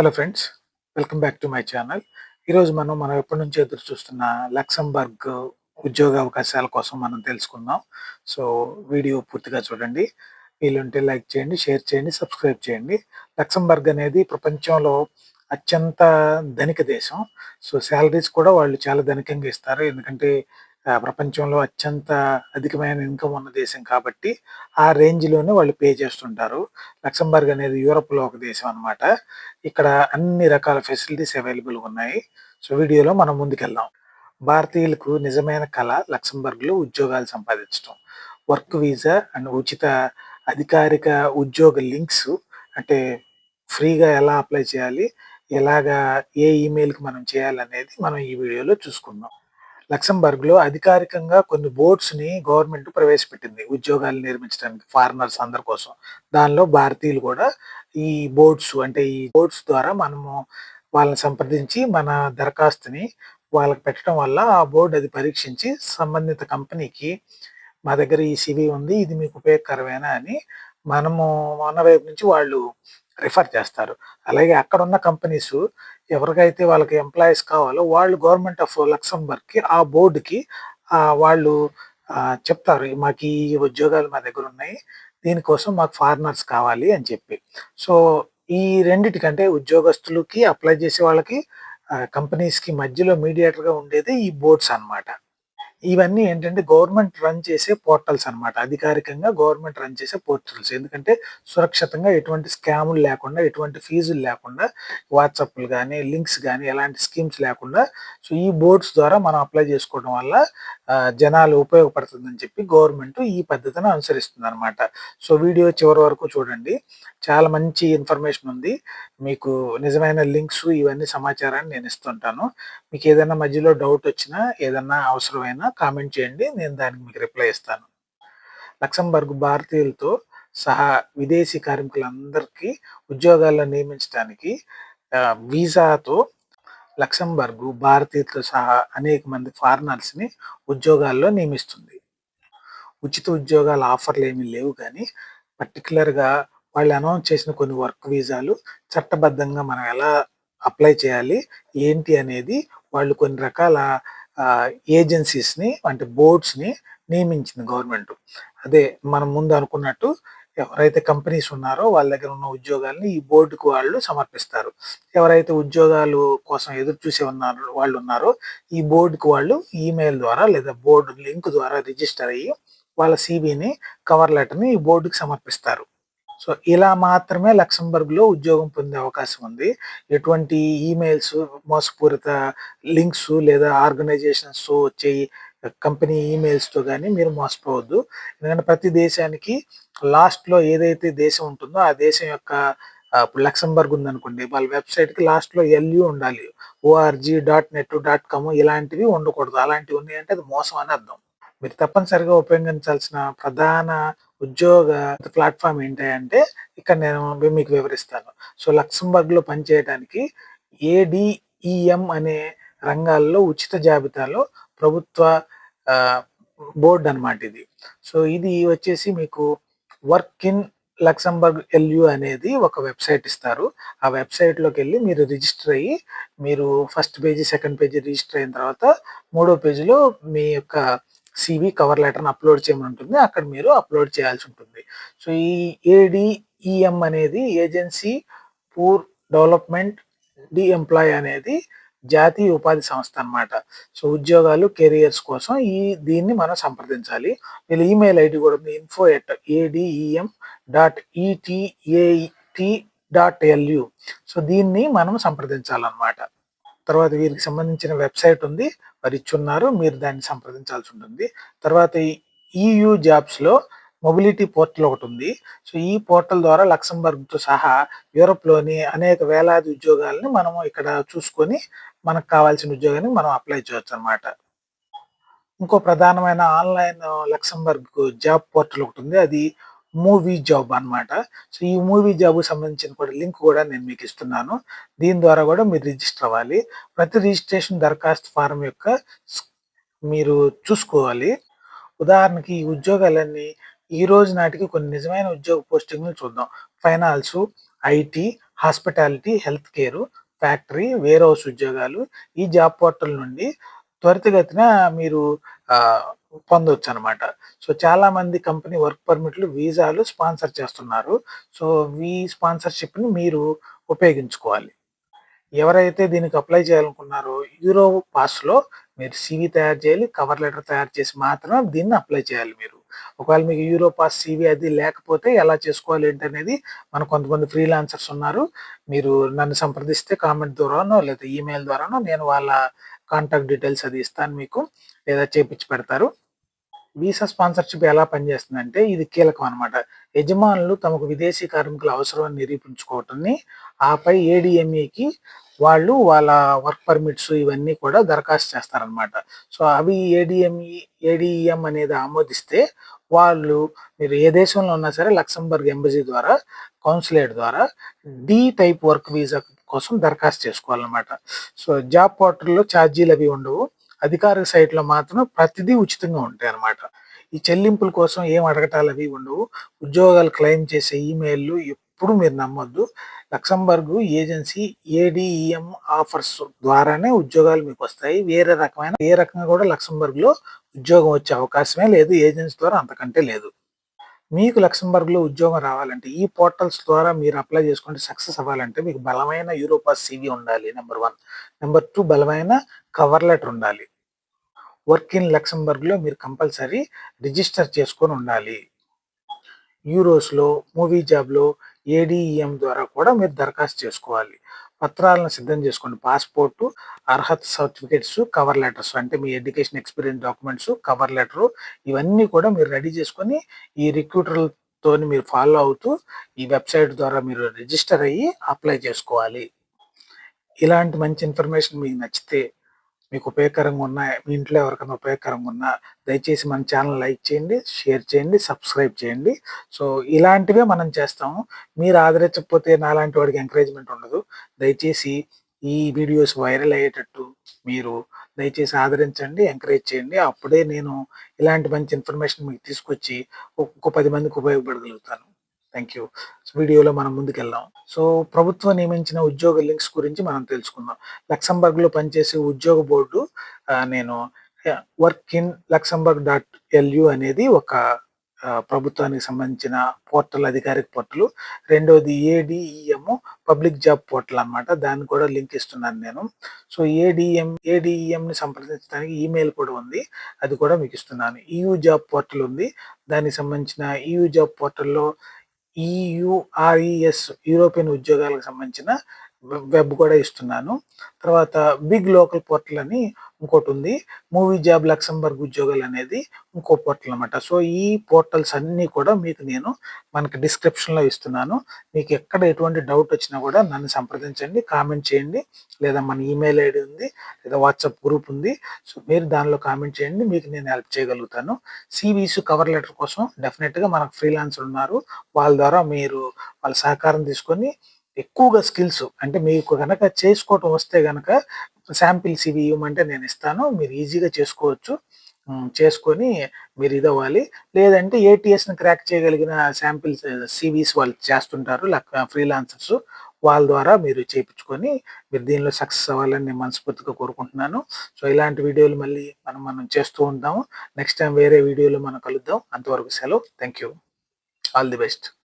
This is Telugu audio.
Hello friends, welcome back to my channel. ఈరోజు మనం ఎప్పటి నుంచి ఎదురు చూస్తున్న లక్సెంబర్గ్ ఉద్యోగ అవకాశాల కోసం మనం తెలుసుకుందాం. సో వీడియో పూర్తిగా చూడండి. వీలుంటే లైక్ చేయండి, షేర్ చేయండి, సబ్స్క్రైబ్ చేయండి. లక్సెంబర్గ్ అనేది ప్రపంచంలో అత్యంత ధనిక దేశం. సో శాలరీస్ కూడా వాళ్ళు చాలా ధనికంగా ఇస్తారు. ఎందుకంటే ప్రపంచంలో అత్యంత అధికమైన ఇన్కమ్ ఉన్న దేశం కాబట్టి ఆ రేంజ్‌లోనే వాళ్ళు పే చేస్తుంటారు. లక్సెంబర్గ్ అనేది యూరప్‌లో ఒక దేశం అన్నమాట. ఇక్కడ అన్ని రకాల ఫెసిలిటీస్ అవైలబుల్‌గా ఉన్నాయి. సో వీడియోలో మనం ముందుకెళ్దాం. భారతీయులకు నిజమైన కల లక్సెంబర్గ్‌లో ఉద్యోగాలు సంపాదించడం. వర్క్ వీసా అండ్ ఉచిత అధికారిక ఉద్యోగ లింక్స్, అంటే ఫ్రీగా ఎలా అప్లై చేయాలి, ఎలాగా ఏ ఈమెయిల్‌కి మనం చేయాలనేది మనం ఈ వీడియోలో చూసుకుందాం. లక్సెంబర్గ్‌లో అధికారికంగా కొన్ని బోర్డ్స్‌ని గవర్నమెంట్ ప్రవేశపెట్టింది ఉద్యోగాలు నిర్మించడానికి ఫారినర్స్ అందరి కోసం. దానిలో భారతీయులు కూడా ఈ బోర్డ్స్ ద్వారా మనము వాళ్ళని సంప్రదించి మన దరఖాస్తుని వాళ్ళకి పెట్టడం వల్ల ఆ బోర్డ్ అది పరీక్షించి సంబంధిత కంపెనీకి మా దగ్గర ఈ సివి ఉంది, ఇది మీకు ఉపయోగకరమేనా అని మనము మన వైపు నుంచి వాళ్ళు రిఫర్ చేస్తారు. అలాగే అక్కడున్న కంపెనీస్ ఎవరికైతే వాళ్ళకి ఎంప్లాయీస్ కావాలో వాళ్ళు గవర్నమెంట్ ఆఫ్ లక్సెంబర్గ్‌కి ఆ బోర్డ్‌కి వాళ్ళు చెప్తారు. మాకు ఈ ఉద్యోగాలు మా దగ్గరున్నాయి. దీనికోసం మాకు ఫారినర్స్ కావాలి అని చెప్పి. సో, ఈ రెండిటికంటే ఉద్యోగస్తులకి, అప్లై చేసే వాళ్ళకి, కంపెనీస్‌కి మధ్యలో మీడియేటర్‌గా ఉండేది ఈ బోర్డ్స్ అన్నమాట. ఇవన్నీ ఏంటంటే గవర్నమెంట్ రన్ చేసే పోర్టల్స్ అన్నమాట. అధికారికంగా గవర్నమెంట్ రన్ చేసే పోర్టల్స్. ఎందుకంటే సురక్షితంగా ఎటువంటి స్కాములు లేకుండా, ఎటువంటి ఫీజులు లేకుండా, వాట్సాప్‌లు గాని, లింక్స్ గాని ఎలాంటి స్కీమ్స్ లేకుండా సో ఈ బోర్డ్స్ ద్వారా మనం అప్లై చేసుకోవడం వల్ల జనాలు ఉపయోగపడుతుందని చెప్పి గవర్నమెంట్ ఈ పద్ధతిని అనుసరిస్తుందన్నమాట. సో వీడియో చివరి వరకు చూడండి. చాలా మంచి ఇన్ఫర్మేషన్ ఉంది. మీకు నిజమైన లింక్స్ ఇవన్నీ సమాచారాన్ని నేను ఇస్తుంటాను. మీకు ఏదైనా మధ్యలో డౌట్ వచ్చినా, ఏదన్నా అవసరమైనా కామెంట్ చేయండి. నేను దానికి మీకు రిప్లై ఇస్తాను. లక్సెంబర్గ్ భారతీయులతో సహా విదేశీ కార్మికులందరికీ ఉద్యోగాల్లో నియమించడానికి వీసాతో లక్సెంబర్గ్ భారతీయులతో సహా అనేక మంది ఫారినర్స్‌ని ఉద్యోగాల్లో నియమిస్తుంది. ఉచిత ఉద్యోగాల ఆఫర్లు ఏమీ లేవు కానీ పర్టికులర్‌గా వాళ్ళు అనౌన్స్ చేసిన కొన్ని వర్క్ వీసాలు చట్టబద్ధంగా మనం ఎలా అప్లై చేయాలి, ఏంటి అనేది వాళ్ళు కొన్ని రకాల ఏజెన్సీస్‌ని, అంటే బోర్డ్స్‌ని నియమించింది గవర్నమెంట్. అదే మనం ముందు అనుకున్నట్టు ఎవరైతే కంపెనీస్ ఉన్నారో వాళ్ళ దగ్గర ఉన్న ఉద్యోగాల్ని ఈ బోర్డుకి వాళ్ళు సమర్పిస్తారు. ఎవరైతే ఉద్యోగాలు కోసం ఎదురు చూసే వాళ్ళున్నారో ఈ బోర్డుకి వాళ్ళు ఈమెయిల్ ద్వారా లేదా బోర్డు లింక్ ద్వారా రిజిస్టర్ అయ్యి వాళ్ళ సీవీని, కవర్ లెటర్‌ని ఈ బోర్డుకి సమర్పిస్తారు. సో, ఇలా మాత్రమే లక్సెంబర్గ్‌లో ఉద్యోగం పొందే అవకాశం ఉంది. ఎటువంటి ఈమెయిల్స్, మోసపూరిత లింక్స్ లేదా ఆర్గనైజేషన్స్‌తో వచ్చే కంపెనీ ఈమెయిల్స్‌తో గాని మీరు మోసపోవద్దు. ఎందుకంటే ప్రతి దేశానికి లాస్ట్‌లో ఏదైతే దేశం ఉంటుందో ఆ దేశం యొక్క ఇప్పుడు లక్సెంబర్గ్ ఉందనుకోండి. వాళ్ళ వెబ్‌సైట్‌కి లాస్ట్‌లో ఎల్‌యు ఉండాలి. ఓఆర్‌జీ, నెట్, కామ్ ఇలాంటివి ఉండకూడదు. అలాంటివి ఉన్నాయంటే అది మోసం అని అర్థం. మీరు తప్పనిసరిగా ఉపయోగించాల్సిన ప్రధాన ఉద్యోగ ప్లాట్‌ఫార్మ్ ఏంటి అంటే ఇక్కడ నేను మీకు వివరిస్తాను. సో, లక్సెంబర్గ్‌లో పనిచేయడానికి ఏడీఈఎం అనే రంగాల్లో ఉచిత జాబితాలో ప్రభుత్వ ఆహ్, బోర్డ్ అన్నమాట ఇది. సో, ఇది వచ్చేసి మీకు వర్క్ ఇన్ లక్సెంబర్గ్ ఎల్‌యు అనేది ఒక వెబ్‌సైట్ ఇస్తారు. ఆ వెబ్‌సైట్‌లోకెళ్ళి మీరు రిజిస్టర్ అయ్యి మీరు first page, second page register అయిన తర్వాత మూడో పేజీలో మీ యొక్క సీవీ, కవర్ లెటర్‌ని అప్‌లోడ్ చేయమని ఉంటుంది. అక్కడ మీరు అప్‌లోడ్ చేయాల్సి ఉంటుంది. సో, ఈ ఏడీఈఎం అనేది agency for development the employ అనేది జాతీయ ఉపాధి సంస్థ అన్నమాట. సో, ఉద్యోగాలు, కెరియర్స్ కోసం దీన్ని మనం సంప్రదించాలి. వీళ్ళ ఈమెయిల్ ఐడీ కూడా ఉంది. info@adem.etat.lu. సో, దీన్ని మనం సంప్రదించాలన్నమాట. తర్వాత వీరికి సంబంధించిన వెబ్‌సైట్ ఉంది. వారు ఇచ్చున్నారు. మీరు దాన్ని సంప్రదించాల్సి ఉంటుంది. తర్వాత ఈయూ జాబ్స్‌లో మొబిలిటీ పోర్టల్ ఒకటుంది. సో, ఈ పోర్టల్ ద్వారా లక్సెంబర్గ్‌తో సహా యూరోప్‌లోని అనేక వేలాది ఉద్యోగాలని మనము ఇక్కడ చూసుకొని మనకు కావాల్సిన ఉద్యోగానికి మనం అప్లై చేయొచ్చనమాట. ఇంకో ప్రధానమైన ఆన్‌లైన్ లక్సెంబర్గ్ జాబ్ పోర్టల్ ఒకటుంది. అది మూవీ జాబ్ అన్నమాట. సో, ఈ మూవీ జాబ్‌కి సంబంధించిన కూడా లింక్ కూడా నేను మీకిస్తున్నాను. దీని ద్వారా కూడా మీరు రిజిస్టర్ అవ్వాలి. ప్రతి రిజిస్ట్రేషన్ దరఖాస్తు ఫారం యొక్క స్ మీరు చూసుకోవాలి. ఉదాహరణకి ఈ ఉద్యోగాలన్నీ ఈ రోజు నాటికి కొన్ని నిజమైన ఉద్యోగ పోస్టింగ్‌లు చూద్దాం. Finance, IT, hospitality, health care, factory, warehouse ఉద్యోగాలు ఈ జాబ్ పోర్టల్ నుండి త్వరితగతిన మీరు పొందొచ్చనమాట. సో, చాలామంది కంపెనీ వర్క్ పర్మిట్లు, వీసాలు స్పాన్సర్ చేస్తున్నారు. సో, ఈ స్పాన్సర్‌షిప్‌ని మీరు ఉపయోగించుకోవాలి. ఎవరైతే దీనికి అప్లై చేయాలనుకున్నారో యూరో పాస్‌లో మీరు సీవీ తయారు చేయాలి. కవర్ లెటర్ తయారు చేసి మాత్రమే దీన్ని అప్లై చేయాలి మీరు. ఒకవేళ మీకు యూరో పాస్, సీవీ అది లేకపోతే ఎలా చేసుకోవాలి ఏంటనేది మన కొంతమంది ఫ్రీలాన్సర్స్ ఉన్నారు. మీరు నన్ను సంప్రదిస్తే కామెంట్ ద్వారానో లేదా ఈమెయిల్ ద్వారానో నేను వాళ్ళ కాంటాక్ట్ డీటెయిల్స్ అది ఇస్తాను మీకు. లేదా చేపిచ్చి పెడతారు. వీసా స్పాన్సర్‌షిప్ ఎలా పనిచేస్తుందంటే ఇది కీలకం అనమాట. యజమానులు తమకు విదేశీ కార్మికుల అవసరమని నిరూపించుకోవటాన్ని, ఆపై ఏడీఎంఈకి వాళ్ళు వాళ్ళ వర్క్ పర్మిట్స్ ఇవన్నీ కూడా దరఖాస్తు చేస్తారనమాట. సో, అవి ఏడీఎం అనేది ఆమోదిస్తే వాళ్ళు మీరు ఏ దేశంలో ఉన్నా సరే లక్సెంబర్గ్ ఎంబసీ ద్వారా, కౌన్సులేట్ ద్వారా డి టైప్ వర్క్ వీసా కోసం దరఖాస్తు చేసుకోవాలనమాట. సో, జాబ్ పోర్టల్‌లో ఛార్జీలవి ఉండవు. అధికారిక సైట్‌లో మాత్రం ప్రతిదీ ఉచితంగా ఉంటాయన్నమాట. ఈ చెల్లింపుల కోసం ఏం అడగటాలవి ఉండవు. ఉద్యోగాలు క్లెయిమ్ చేసే ఈమెయిల్‌లు ఎప్పుడు మీరు నమ్మొద్దు. లక్సెంబర్గ్ ఏజెన్సీ ఏడీఈఎం ఆఫర్స్ ద్వారానే ఉద్యోగాలు మీకొస్తాయి. ఏ రకంగా కూడా లక్సెంబర్గ్‌లో ఉద్యోగం వచ్చే అవకాశమే లేదు. ఏజెన్సీ ద్వారా అంతకంటే లేదు. మీకు లక్సెంబర్గ్‌లో ఉద్యోగం రావాలంటే ఈ పోర్టల్స్ ద్వారా మీరు అప్లై చేసుకుంటే సక్సెస్ అవ్వాలంటే మీకు బలమైన యూరోపాస్ సీవీ ఉండాలి నంబర్ 1. నంబర్ 2 బలమైన కవర్ లెటర్ ఉండాలి. వర్క్ ఇన్ లక్సెంబర్గ్‌లో మీరు కంపల్సరీ రిజిస్టర్ చేసుకొని ఉండాలి. యూరోస్‌లో, మూవీ జాబ్‌లో, ఏడీఈఎం ద్వారా కూడా మీరు దరఖాస్తు చేసుకోవాలి. పత్రాలను సిద్ధం చేసుకోండి. పాస్‌పోర్టు, అర్హత సర్టిఫికేట్స్, కవర్ లెటర్స్ అంటే మీ education experience documents, cover letter ఇవన్నీ కూడా మీరు రెడీ చేసుకొని ఈ రిక్రూటర్‌లతోని మీరు ఫాలో అవుతూ ఈ వెబ్‌సైట్ ద్వారా మీరు రిజిస్టర్ అయ్యి అప్లై చేసుకోవాలి. ఇలాంటి మంచి ఇన్ఫర్మేషన్ మీకు నచ్చితే మీకు ఉపయోగకరంగా ఉన్న, మీ ఇంట్లో ఎవరికైనా ఉపయోగకరంగా ఉన్నా దయచేసి మన ఛానల్ లైక్ చేయండి, షేర్ చేయండి, సబ్స్క్రైబ్ చేయండి. సో, ఇలాంటివే మనం చేస్తాము. మీరు ఆదరించకపోతే నాలాంటి వాడికి ఎంకరేజ్‌మెంట్ ఉండదు. దయచేసి ఈ వీడియోస్ వైరల్ అయ్యేటట్టు మీరు దయచేసి ఆదరించండి, ఎంకరేజ్ చేయండి. అప్పుడే నేను ఇలాంటి మంచి ఇన్ఫర్మేషన్ మీకు తీసుకొచ్చి ఇంకో 10 మందికి ఉపయోగపడగలుగుతాను. Thank you. వీడియోలో మనం ముందుకెళ్దాం. సో, ప్రభుత్వం నియమించిన ఉద్యోగ లింక్స్ గురించి మనం తెలుసుకుందాం. లక్సెంబర్గ్‌లో పనిచేసే ఉద్యోగ బోర్డు నేను వర్క్ ఇన్ లక్సెంబర్గ్ డాట్ ఎల్‌యు అనేది ఒక ప్రభుత్వానికి సంబంధించిన పోర్టల్, అధికారిక పోర్టల్. రెండోది ఏడీఈఎం పబ్లిక్ జాబ్ పోర్టల్ అనమాట. దాన్ని కూడా లింక్ ఇస్తున్నాను నేను. సో, ఏడీఈఎంని సంప్రదించడానికి ఈమెయిల్ కూడా ఉంది. అది కూడా మీకు ఇస్తున్నాను. ఈయూ జాబ్ పోర్టల్ ఉంది. దానికి సంబంధించిన ఈయూ జాబ్ పోర్టల్‌లో ఈయూఆర్ఈఎస్ యూరోపియన్ ఉద్యోగాలకు సంబంధించిన వెబ్ కూడా ఇస్తున్నాను. తర్వాత బిగ్ లోకల్ పోర్టల్ అని ఇంకోటుంది. మూవీ జాబ్ లక్సెంబర్గ్ ఉద్యోగాలు అనేది ఇంకో పోర్టల్ అనమాట. సో, ఈ పోర్టల్స్ అన్నీ కూడా మీకు నేను మనకి డిస్క్రిప్షన్‌లో ఇస్తున్నాను. మీకు ఎక్కడ ఎటువంటి డౌట్ వచ్చినా కూడా నన్ను సంప్రదించండి, కామెంట్ చేయండి. లేదా మన ఈమెయిల్ ఐడీ ఉంది, లేదా వాట్సాప్ గ్రూప్ ఉంది. సో, మీరు దానిలో కామెంట్ చేయండి. మీకు నేను హెల్ప్ చేయగలుగుతాను. సీవీస్, కవర్ లెటర్ కోసం డెఫినిట్‌గా మనకు ఫ్రీలాన్సర్ ఉన్నారు. వాళ్ళ ద్వారా మీరు వాళ్ళ సహకారం తీసుకొని ఎక్కువగా స్కిల్స్ అంటే మీకు గనక చేసుకోవటం వస్తే గనక శాంపిల్ సీవీ ఇవ్వమంటే నేను ఇస్తాను. మీరు ఈజీగా చేసుకోవచ్చు. చేసుకొని మీరు ఇదవ్వాలి. లేదంటే ఏటీఎస్‌ని క్రాక్ చేయగలిగిన శాంపిల్స్ సీవీస్ వాళ్ళు చేస్తుంటారు. ఫ్రీలాన్సర్స్ వాళ్ళ ద్వారా మీరు చేపించుకొని మీరు దీనిలో సక్సెస్ అవ్వాలని నేను మనస్ఫూర్తిగా కోరుకుంటున్నాను. సో, ఇలాంటి వీడియోలు మళ్ళీ మనం చేస్తూ ఉంటాము. నెక్స్ట్ టైమ్ వేరే వీడియోలో మనం కలుద్దాం. అంతవరకు సెలవు. Thank you. All the best.